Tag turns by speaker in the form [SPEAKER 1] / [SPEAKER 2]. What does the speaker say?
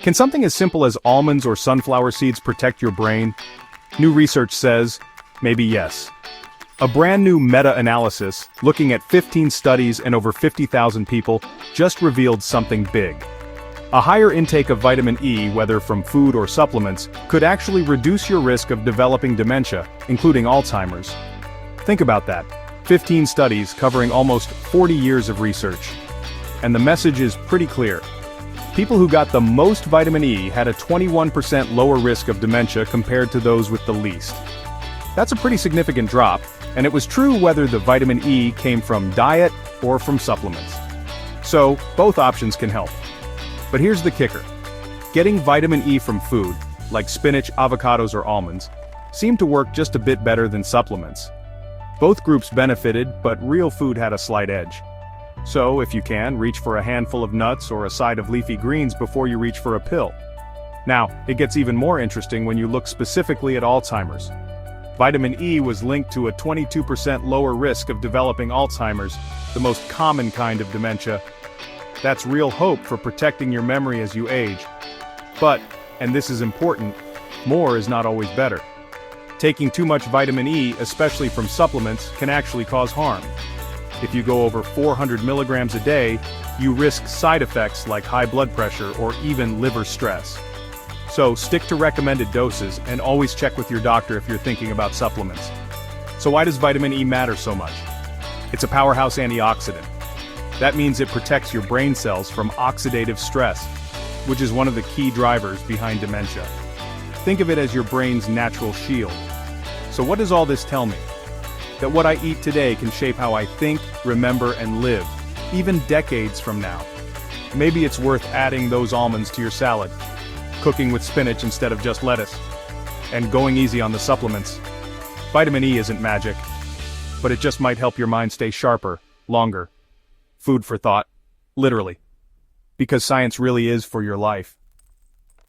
[SPEAKER 1] Can something as simple as almonds or sunflower seeds protect your brain? New research says, maybe yes. A brand new meta-analysis, looking at 15 studies and over 50,000 people, just revealed something big. A higher intake of vitamin E, whether from food or supplements, could actually reduce your risk of developing dementia, including Alzheimer's. Think about that. 15 studies covering almost 40 years of research. And the message is pretty clear. People who got the most vitamin E had a 21% lower risk of dementia compared to those with the least. That's a pretty significant drop, and it was true whether the vitamin E came from diet or from supplements. So, both options can help. But here's the kicker. Getting vitamin E from food, like spinach, avocados, or almonds, seemed to work just a bit better than supplements. Both groups benefited, but real food had a slight edge. So, if you can, reach for a handful of nuts or a side of leafy greens before you reach for a pill. Now, it gets even more interesting when you look specifically at Alzheimer's. Vitamin E was linked to a 22% lower risk of developing Alzheimer's, the most common kind of dementia. That's real hope for protecting your memory as you age. But, and this is important, more is not always better. Taking too much vitamin E, especially from supplements, can actually cause harm. If you go over 400 milligrams a day, you risk side effects like high blood pressure or even liver stress. So stick to recommended doses and always check with your doctor if you're thinking about supplements. So why does vitamin E matter so much? It's a powerhouse antioxidant. That means it protects your brain cells from oxidative stress, which is one of the key drivers behind dementia. Think of it as your brain's natural shield. So what does all this tell me? That what I eat today can shape how I think, remember, and live, even decades from now. Maybe it's worth adding those almonds to your salad, cooking with spinach instead of just lettuce, and going easy on the supplements. Vitamin E isn't magic, but it just might help your mind stay sharper, longer. Food for thought, literally. Because science really is for your life.